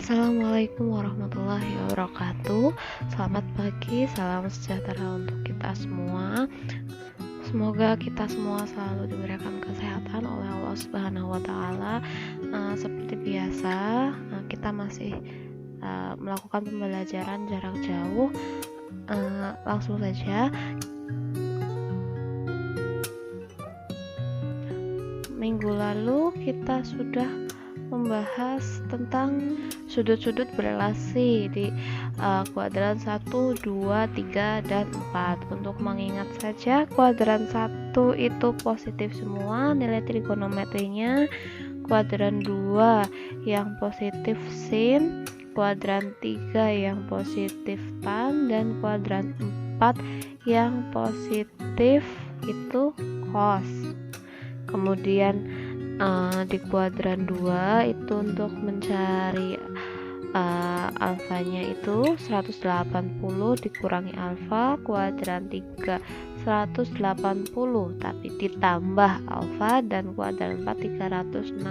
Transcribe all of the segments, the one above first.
Assalamualaikum warahmatullahi wabarakatuh. Selamat pagi, salam sejahtera untuk kita semua. Semoga kita semua selalu diberikan kesehatan oleh Allah Subhanahu wa Ta'ala. Seperti biasa, kita masih melakukan pembelajaran jarak jauh. Langsung saja. Minggu lalu kita sudah membahas tentang sudut-sudut berelasi di kuadran 1, 2, 3, dan 4. Untuk mengingat saja, kuadran 1 itu positif semua nilai trigonometrinya, kuadran 2 yang positif sin, kuadran 3 yang positif tan, dan kuadran 4 yang positif itu cos. Kemudian di kuadran 2 itu untuk mencari alfanya itu 180 dikurangi alfa, kuadran 3 180 tapi ditambah alfa, dan kuadran 4 360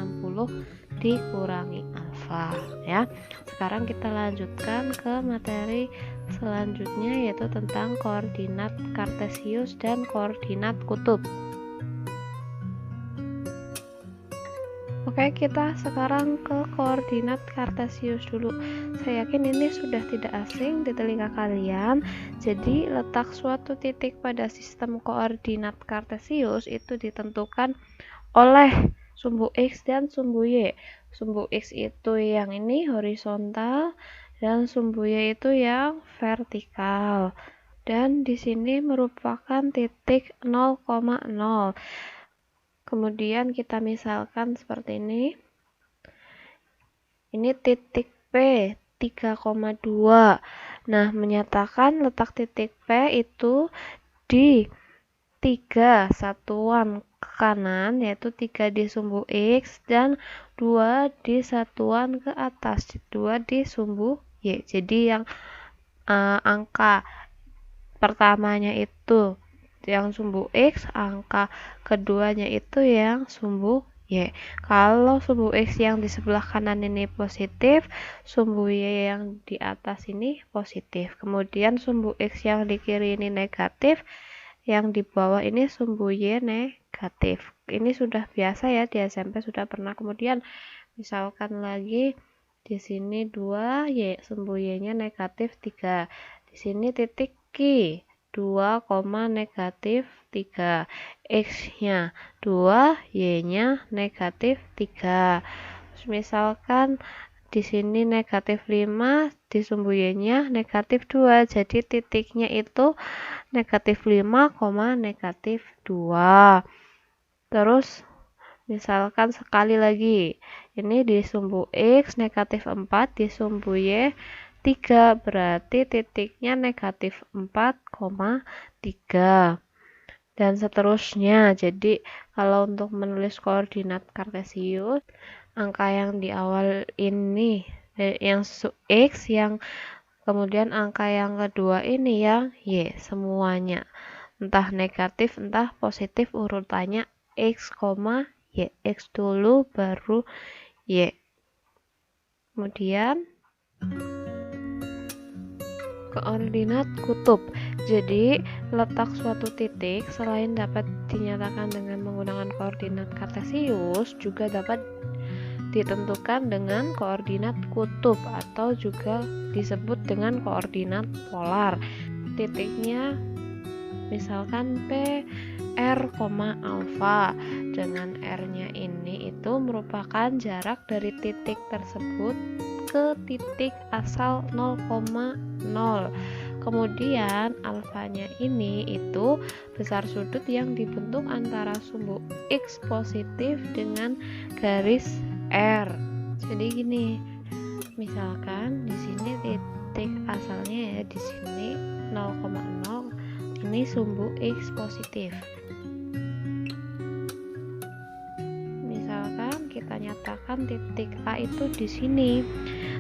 dikurangi alfa ya. Sekarang kita lanjutkan ke materi selanjutnya, yaitu tentang koordinat kartesius dan koordinat kutub. Oke, kita sekarang ke koordinat kartesius dulu. Saya yakin ini sudah tidak asing di telinga kalian. Jadi, letak suatu titik pada sistem koordinat kartesius itu ditentukan oleh sumbu X dan sumbu Y. Sumbu X itu yang ini horizontal dan sumbu Y itu yang vertikal. Dan di sini merupakan titik 0,0. Kemudian kita misalkan seperti ini. Ini titik P 3,2. Nah, menyatakan letak titik P itu di 3 satuan ke kanan, yaitu 3 di sumbu X dan 2 di satuan ke atas, 2 di sumbu Y. Jadi yang angka pertamanya itu yang sumbu X, angka keduanya itu yang sumbu Y. Kalau sumbu X yang di sebelah kanan ini positif, sumbu Y yang di atas ini positif. Kemudian sumbu X yang di kiri ini negatif, yang di bawah ini sumbu Y negatif. Ini sudah biasa ya, di SMP sudah pernah. Kemudian misalkan lagi di sini 2, Y, sumbu Y-nya negatif 3. Di sini titik Q 2, negatif 3, X-nya 2, Y-nya negatif 3. Terus misalkan di sini negatif 5, di sumbu Y-nya negatif 2, jadi titiknya itu negatif 5, negatif 2. Terus misalkan sekali lagi, ini di sumbu X negatif 4, di sumbu Y 3, berarti titiknya negatif 4,3 dan seterusnya. Jadi kalau untuk menulis koordinat kartesius, angka yang di awal ini yang X, yang kemudian angka yang kedua ini yang Y, semuanya entah negatif entah positif, urutannya X, Y. X dulu baru Y. Kemudian koordinat kutub. Jadi, letak suatu titik selain dapat dinyatakan dengan menggunakan koordinat kartesius, juga dapat ditentukan dengan koordinat kutub atau juga disebut dengan koordinat polar. Titiknya misalkan P R, alfa, dengan R-nya ini itu merupakan jarak dari titik tersebut ke titik asal 0,0. Kemudian alfanya ini itu besar sudut yang dibentuk antara sumbu X positif dengan garis R. Jadi gini, misalkan di sini titik asalnya ya di sini 0,0, ini sumbu X positif. Misalkan kita nyatakan titik A itu di sini.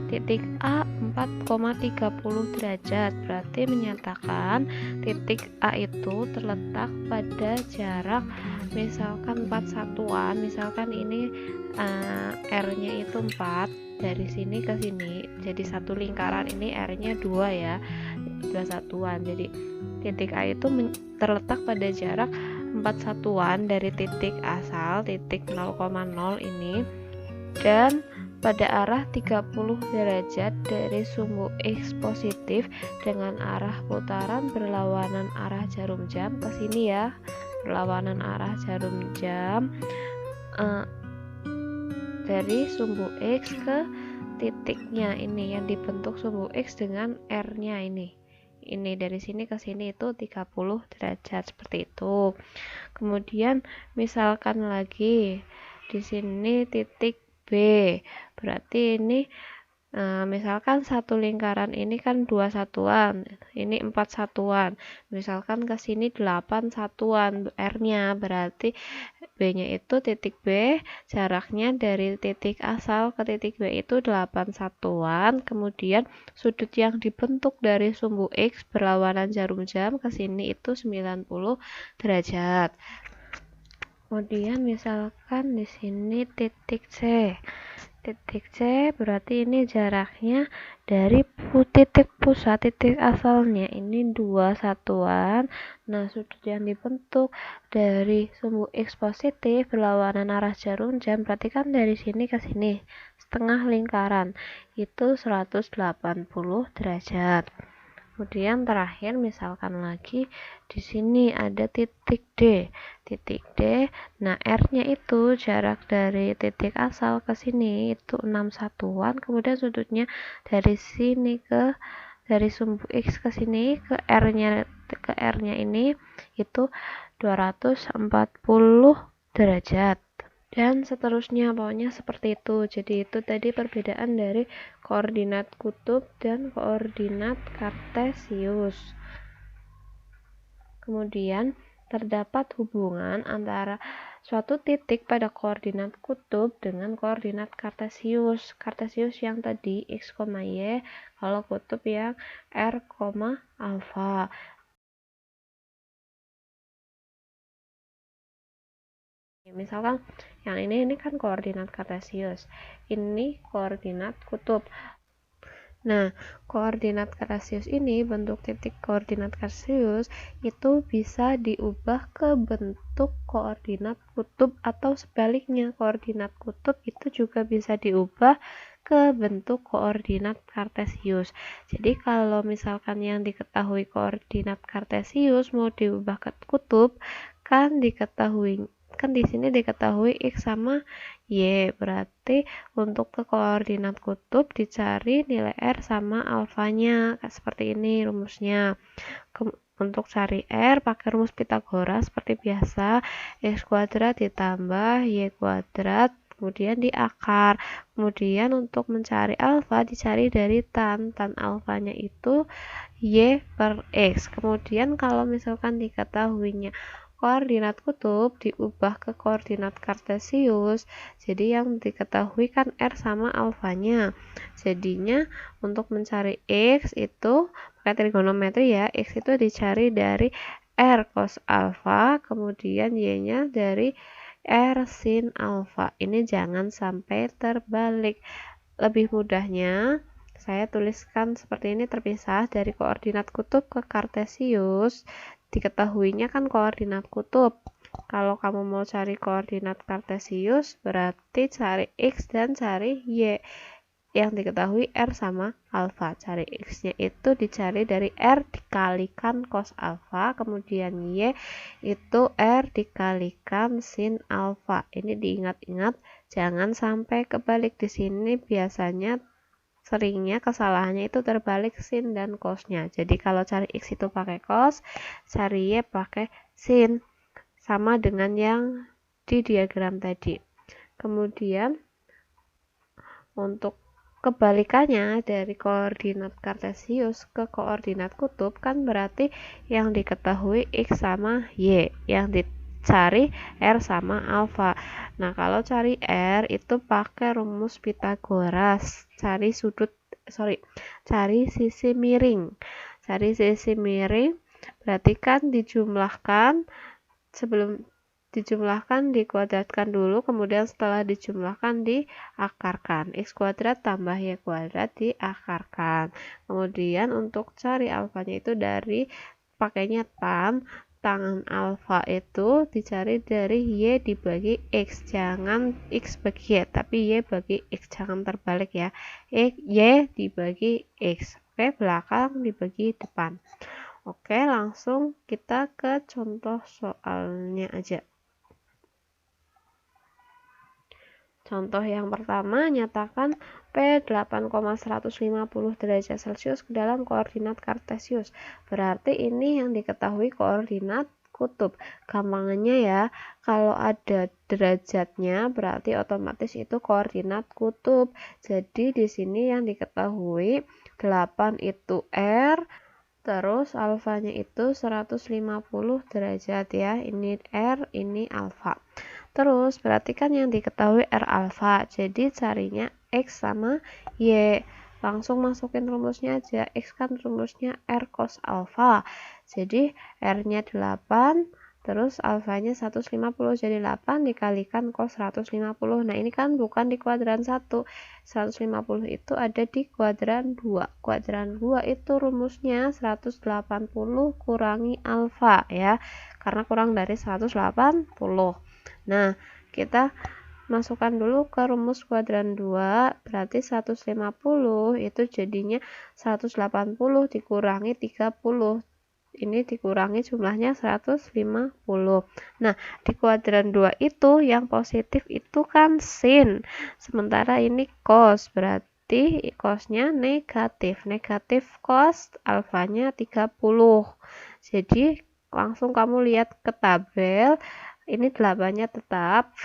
Titik A 4,30 derajat. Berarti menyatakan titik A itu terletak pada jarak misalkan 4 satuan. Misalkan ini R-nya itu 4 dari sini ke sini. Jadi satu lingkaran ini R-nya 2 ya. 2 satuan. Jadi titik A itu terletak pada jarak 4 satuan dari titik asal, titik 0,0 ini, dan pada arah 30 derajat dari sumbu X positif dengan arah putaran berlawanan arah jarum jam ke sini ya, berlawanan arah jarum jam dari sumbu X ke titiknya ini yang dibentuk sumbu X dengan R-nya ini dari sini ke sini itu 30 derajat seperti itu. Kemudian misalkan lagi di sini titik B, berarti ini misalkan satu lingkaran ini kan 2 satuan, ini 4 satuan, misalkan ke sini 8 satuan R-nya, berarti B-nya itu titik B, jaraknya dari titik asal ke titik B itu 8 satuan, kemudian sudut yang dibentuk dari sumbu X berlawanan jarum jam ke sini itu 90 derajat. Kemudian misalkan di sini titik C. Titik C berarti ini jaraknya dari titik pusat, titik asalnya ini 2 satuan. Nah, sudut yang dibentuk dari sumbu X positif berlawanan arah jarum jam berarti kan dari sini ke sini setengah lingkaran itu 180 derajat. Kemudian terakhir misalkan lagi di sini ada titik D. Titik D, nah R-nya itu jarak dari titik asal ke sini itu 6 satuan, kemudian sudutnya dari sini dari sumbu X ke sini ke R-nya ini itu 240 derajat. Dan seterusnya, pokoknya seperti itu. Jadi itu tadi perbedaan dari koordinat kutub dan koordinat kartesius. Kemudian terdapat hubungan antara suatu titik pada koordinat kutub dengan koordinat kartesius. Kartesius yang tadi X, Y, kalau kutub yang R, alfa. Misalkan yang ini kan koordinat kartesius, ini koordinat kutub. Nah, koordinat kartesius ini, bentuk titik koordinat kartesius itu bisa diubah ke bentuk koordinat kutub atau sebaliknya, koordinat kutub itu juga bisa diubah ke bentuk koordinat kartesius. Jadi kalau misalkan yang diketahui koordinat kartesius mau diubah ke kutub, kan di sini diketahui X sama Y, berarti untuk ke koordinat kutub dicari nilai R sama alfanya, seperti ini rumusnya. Untuk cari R pakai rumus Pitagoras seperti biasa, X kuadrat ditambah Y kuadrat, kemudian diakar. Kemudian untuk mencari alfa dicari dari tan alfanya itu Y per X. Kemudian kalau misalkan diketahuinya koordinat kutub diubah ke koordinat kartesius, jadi yang diketahui kan R sama alfanya. Jadinya untuk mencari X itu pakai trigonometri ya, X itu dicari dari R cos alfa, kemudian Y-nya dari R sin alfa. Ini jangan sampai terbalik. Lebih mudahnya saya tuliskan seperti ini terpisah dari koordinat kutub ke kartesius. Diketahuinya kan koordinat kutub. Kalau kamu mau cari koordinat kartesius, berarti cari X dan cari Y. Yang diketahui R sama alfa. Cari X-nya itu dicari dari R dikalikan cos alfa, kemudian Y itu R dikalikan sin alfa. Ini diingat-ingat, jangan sampai kebalik. Di sini biasanya seringnya kesalahannya itu terbalik sin dan cosnya. Jadi kalau cari X itu pakai cos, cari Y pakai sin, sama dengan yang di diagram tadi. Kemudian untuk kebalikannya dari koordinat kartesius ke koordinat kutub kan berarti yang diketahui X sama Y, yang dicari R sama alfa. Nah, kalau cari R itu pakai rumus Pitagoras, cari sudut cari sisi miring. Cari sisi miring berarti kan dijumlahkan, sebelum dijumlahkan dikuadratkan dulu, kemudian setelah dijumlahkan diakarkan. X kuadrat tambah Y kuadrat diakarkan. Kemudian untuk cari alfanya itu dari pakainya tangan alfa itu dicari dari Y dibagi X, jangan X bagi Y, tapi Y bagi X, jangan terbalik ya. Y dibagi X, oke, belakang dibagi depan. Oke, langsung kita ke contoh soalnya aja. Contoh yang pertama, nyatakan P 8,150 derajat Celcius ke dalam koordinat kartesius. Berarti ini yang diketahui koordinat kutub. Gampangannya ya, kalau ada derajatnya berarti otomatis itu koordinat kutub. Jadi di sini yang diketahui 8 itu R, terus alfanya itu 150 derajat ya. Ini R, ini alfa. Terus berarti kan yang diketahui R alfa, jadi carinya X sama Y. Langsung masukin rumusnya aja. X kan rumusnya R cos alfa. Jadi R-nya 8, terus alfanya 150, jadi 8 dikalikan cos 150. Nah ini kan bukan di kuadran 1. 150 itu ada di kuadran 2. Kuadran 2 itu rumusnya 180 kurangi alfa ya. Karena kurang dari 180. Nah, kita masukkan dulu ke rumus kuadran 2, berarti 150 itu jadinya 180 dikurangi 30. Ini dikurangi jumlahnya 150. Nah, di kuadran 2 itu yang positif itu kan sin. Sementara ini cos, berarti cosnya negatif. Negatif cos alfanya 30. Jadi, langsung kamu lihat ke tabel. Ini 8-nya tetap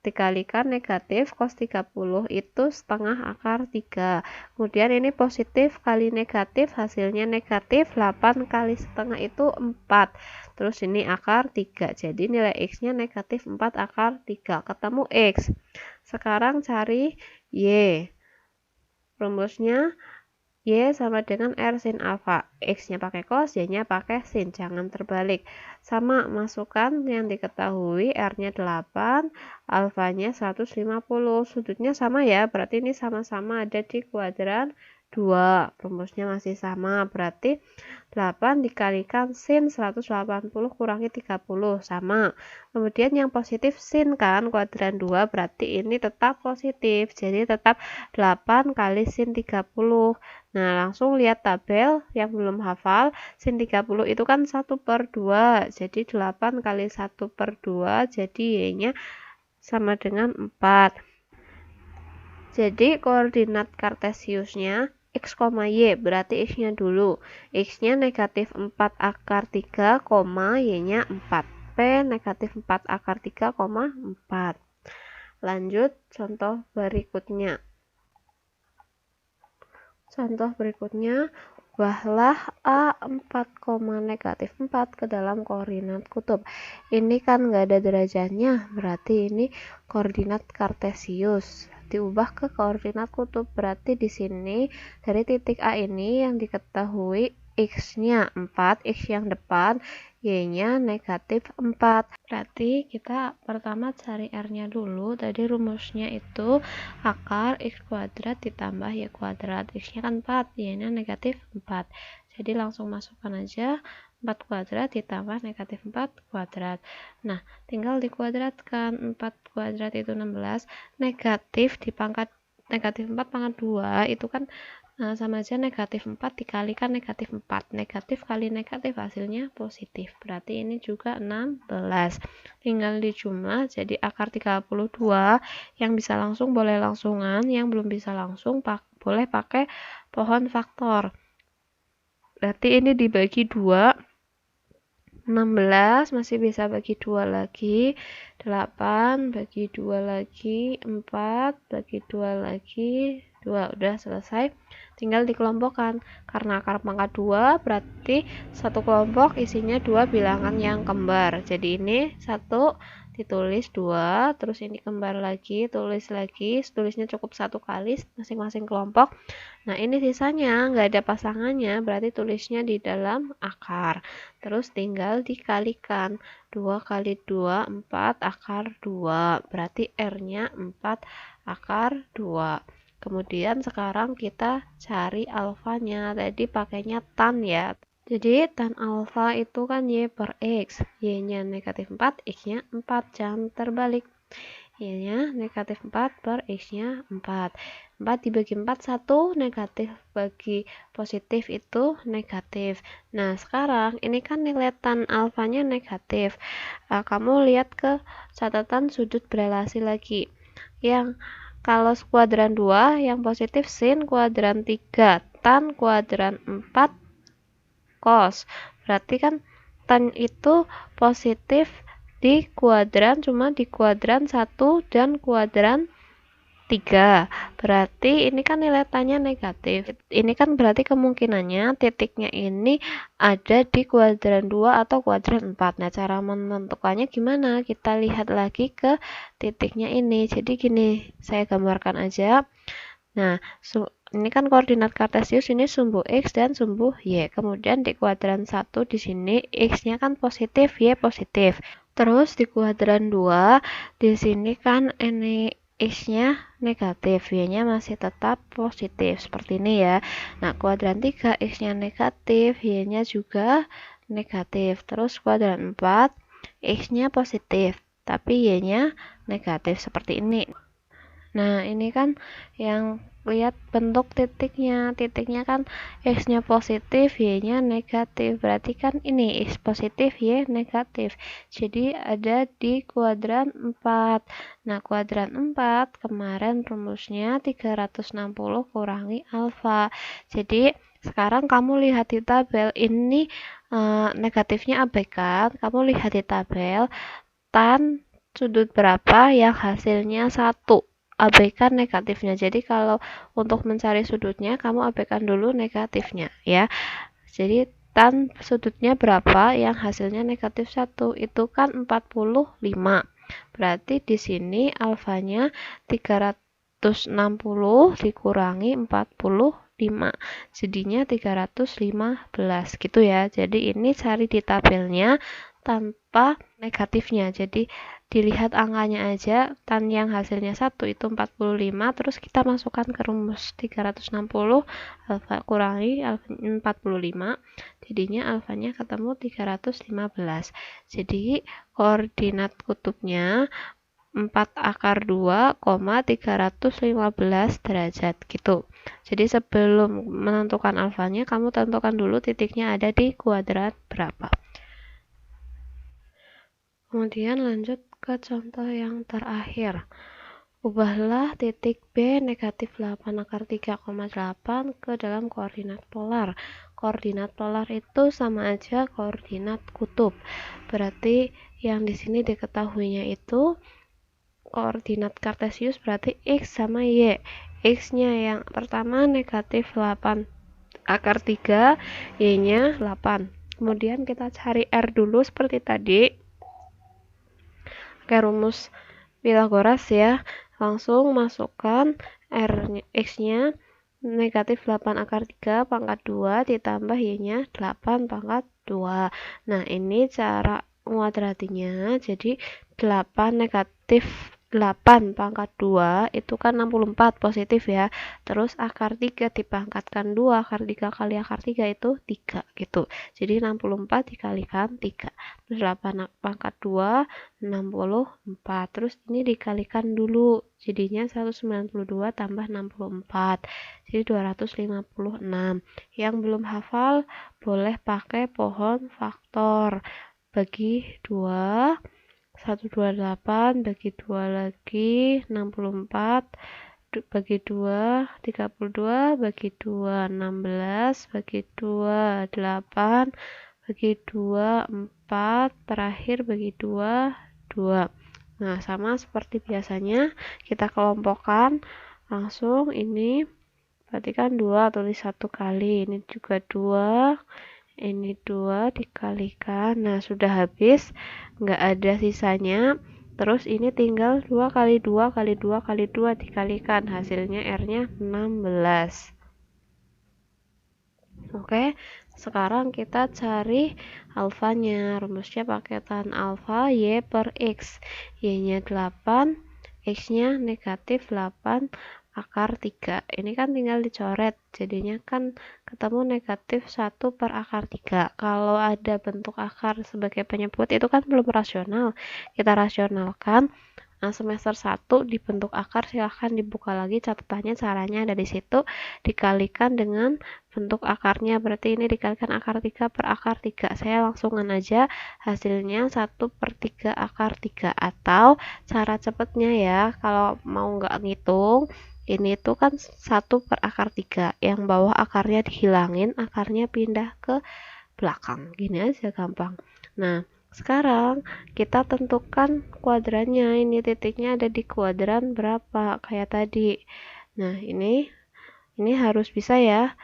dikalikan negatif cos 30 itu setengah akar 3. Kemudian ini positif kali negatif, hasilnya negatif, 8 kali setengah itu 4. Terus ini akar 3. Jadi nilai X-nya negatif 4 akar 3. Ketemu X. Sekarang cari Y. Rumusnya Y sama dengan R sin alfa. X-nya pakai cos, Y-nya pakai sin. Jangan terbalik. Sama, masukkan yang diketahui. R-nya 8, alfanya 150. Sudutnya sama ya, berarti ini sama-sama ada di kuadran 2. Rumusnya masih sama, berarti 8 dikalikan sin 180 kurangi 30. Sama. Kemudian yang positif sin kan, kuadran 2, berarti ini tetap positif. Jadi tetap 8 kali sin 30. Nah, langsung lihat tabel yang belum hafal. Sin 30 itu kan 1/2. Jadi 8 kali 1/2. Jadi Y-nya sama dengan 4. Jadi koordinat kartesiusnya X, Y. Berarti X-nya dulu. X-nya negatif 4 akar 3, Y-nya 4. P negatif 4 akar 3, 4. Lanjut contoh berikutnya. Contoh berikutnya, ubahlah A 4, negatif 4 ke dalam koordinat kutub. Ini kan nggak ada derajatnya, berarti ini koordinat kartesius. Diubah ke koordinat kutub, berarti di sini dari titik A ini yang diketahui X-nya 4, X yang depan, Y-nya negatif 4. Berarti kita pertama cari R-nya dulu. Tadi rumusnya itu akar X kuadrat ditambah Y kuadrat. X-nya kan 4, Y-nya negatif 4. Jadi langsung masukkan aja 4 kuadrat ditambah negatif 4 kuadrat. Nah, tinggal dikuadratkan. 4 kuadrat itu 16. Negatif dipangkat negatif 4 pangkat 2 itu kan sama aja negatif 4 dikalikan negatif 4. Negatif kali negatif hasilnya positif. Berarti ini juga 16. Tinggal dijumlah jadi akar 32. Yang bisa langsung boleh langsungan, yang belum bisa langsung boleh pakai pohon faktor. Berarti ini dibagi 2. 16 masih bisa bagi 2 lagi. 8 bagi 2 lagi. 4 bagi 2 lagi. 2 udah selesai. Tinggal dikelompokkan. Karena akar pangkat 2 berarti satu kelompok isinya 2 bilangan yang kembar. Jadi ini 1 ditulis 2, terus ini kembar lagi, tulis lagi, tulisnya cukup 1 kali masing-masing kelompok. Nah, ini sisanya nggak ada pasangannya, berarti tulisnya di dalam akar. Terus tinggal dikalikan. 2 kali 2, 4 akar 2. Berarti R-nya 4 akar 2. Kemudian sekarang kita cari alfanya. Tadi pakainya tan ya. Jadi tan alfa itu kan Y per X. Y-nya negatif 4, X-nya 4. Jangan terbalik. Y-nya negatif 4 per X-nya 4. 4 dibagi 4, 1 negatif, bagi positif itu negatif. Nah, sekarang ini kan nilai tan alfanya negatif. Kamu lihat ke catatan sudut berelasi lagi. Yang kalau kuadran 2, yang positif sin kuadran 3, tan kuadran 4, cos. Berarti kan tan itu positif di kuadran, cuma di kuadran 1 dan kuadran 3. Berarti ini kan nilai tannya negatif. Ini kan berarti kemungkinannya titiknya ini ada di kuadran 2 atau kuadran 4. Nah, cara menentukannya gimana? Kita lihat lagi ke titiknya ini. Jadi gini, saya gambarkan aja. Nah, ini kan koordinat kartesius, ini sumbu X dan sumbu Y. Kemudian di kuadran 1 di sini X-nya kan positif, Y positif. Terus di kuadran 2 di sini kan ini X-nya negatif, Y-nya masih tetap positif seperti ini ya. Nah, kuadran 3 X-nya negatif, Y-nya juga negatif. Terus kuadran 4 X-nya positif, tapi Y-nya negatif seperti ini. Nah, ini kan yang lihat bentuk titiknya. Titiknya kan X-nya positif, Y-nya negatif. Berarti kan ini X positif, Y negatif. Jadi ada di kuadran 4. Nah, kuadran 4 kemarin rumusnya 360 kurangi alfa. Jadi sekarang kamu lihat di tabel ini negatifnya abaikan. Kamu lihat di tabel tan sudut berapa yang hasilnya 1. Abaikan negatifnya. Jadi kalau untuk mencari sudutnya, kamu abaikan dulu negatifnya ya. Jadi tan sudutnya berapa yang hasilnya negatif 1. Itu kan 45. Berarti di sini alfanya 360 dikurangi 45. Jadinya 315 gitu ya. Jadi ini cari di tabelnya tanpa negatifnya. Jadi dilihat angkanya aja, tan yang hasilnya 1 itu 45, terus kita masukkan ke rumus 360 alfa kurangi alfa 45, jadinya alfanya ketemu 315. Jadi koordinat kutubnya 4 akar 2, 315 derajat gitu. Jadi sebelum menentukan alfanya, kamu tentukan dulu titiknya ada di kuadrat berapa. Kemudian lanjut ke contoh yang terakhir. Ubahlah titik B negatif 8 akar 3,8 ke dalam koordinat polar. Koordinat polar itu sama aja koordinat kutub. Berarti yang di sini diketahuinya itu koordinat kartesius berarti X sama Y. X-nya yang pertama negatif 8 akar 3, Y-nya 8. Kemudian kita cari R dulu seperti tadi. Pakai rumus Pythagoras ya. Langsung masukkan X-nya negatif 8 akar 3 pangkat 2 ditambah Y-nya 8 pangkat 2. Nah, ini cara menguadratinya. Jadi 8 negatif 8 pangkat 2 itu kan 64 positif ya. Terus akar 3 dipangkatkan 2, akar 3 kali akar 3 itu 3 gitu. Jadi 64 dikalikan 3. Terus 8 pangkat 2, 64. Terus ini dikalikan dulu. Jadinya 192 tambah 64. Jadi 256. Yang belum hafal boleh pakai pohon faktor. Bagi 2. 128 bagi 2 lagi 64 bagi 2 32 bagi 2 16 bagi 2 8 bagi 2 4 terakhir bagi 2 2. Nah, sama seperti biasanya kita kelompokkan langsung. Ini berarti kan 2 tulis 1 kali, ini juga 2, ini 2 dikalikan. Nah, sudah habis, nggak ada sisanya. Terus ini tinggal 2 kali 2 kali 2 kali 2 dikalikan, hasilnya R-nya 16. Oke, sekarang kita cari alfanya. Rumusnya paketan alfa Y per X. Y-nya 8, X-nya negatif 8 akar 3. Ini kan tinggal dicoret, jadinya kan ketemu negatif 1 per akar 3. Kalau ada bentuk akar sebagai penyebut itu kan belum rasional. Kita rasionalkan. Nah, semester 1 dibentuk akar, silahkan dibuka lagi catatannya, caranya ada di situ, dikalikan dengan bentuk akarnya, berarti ini dikalikan akar 3 per akar 3. Saya langsungan aja, hasilnya 1 per 3 akar 3, atau cara cepatnya ya, kalau mau nggak ngitung, ini tuh kan 1 per akar 3, yang bawah akarnya dihilangin, akarnya pindah ke belakang, gini aja gampang. Nah, sekarang kita tentukan kuadrannya, ini titiknya ada di kuadran berapa kayak tadi. Nah, ini harus bisa ya,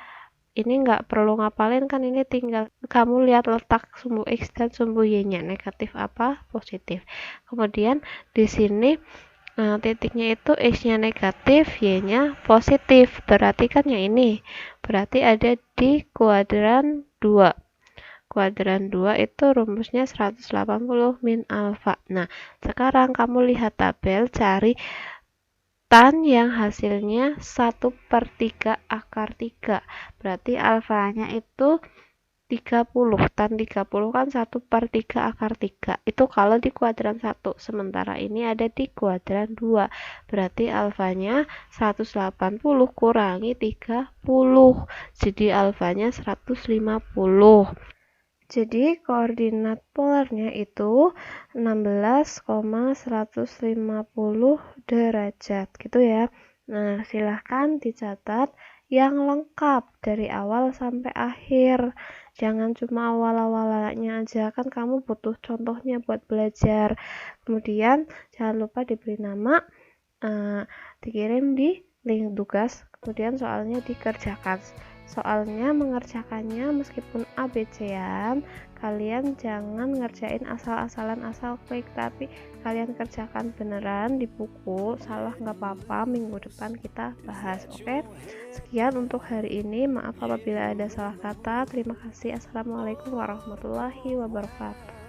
ini nggak perlu ngapalin kan, ini tinggal kamu lihat letak sumbu X dan sumbu Y nya, negatif apa positif. Kemudian di sini titiknya itu X nya negatif, Y nya positif, berarti kan yang ini berarti ada di kuadran 2. Kuadran 2 itu rumusnya 180 min alfa. Nah, sekarang kamu lihat tabel, cari tan yang hasilnya 1 per 3 akar 3. Berarti alfanya itu 30. Tan 30 kan 1 per 3 akar 3. Itu kalau di kuadran 1. Sementara ini ada di kuadran 2. Berarti alfanya 180 kurangi 30. Jadi alfanya 150. Jadi koordinat polarnya itu 16,150 derajat gitu ya. Nah, silahkan dicatat yang lengkap dari awal sampai akhir. Jangan cuma awal-awalnya aja, kan kamu butuh contohnya buat belajar. Kemudian jangan lupa diberi nama, dikirim di link tugas, kemudian soalnya dikerjakan. Soalnya mengerjakannya meskipun ABC-an, kalian jangan ngerjain asal-asalan asal klik, tapi kalian kerjakan beneran di buku. Salah nggak apa-apa, minggu depan kita bahas. Oke, sekian untuk hari ini, maaf apabila ada salah kata. Terima kasih. Assalamualaikum warahmatullahi wabarakatuh.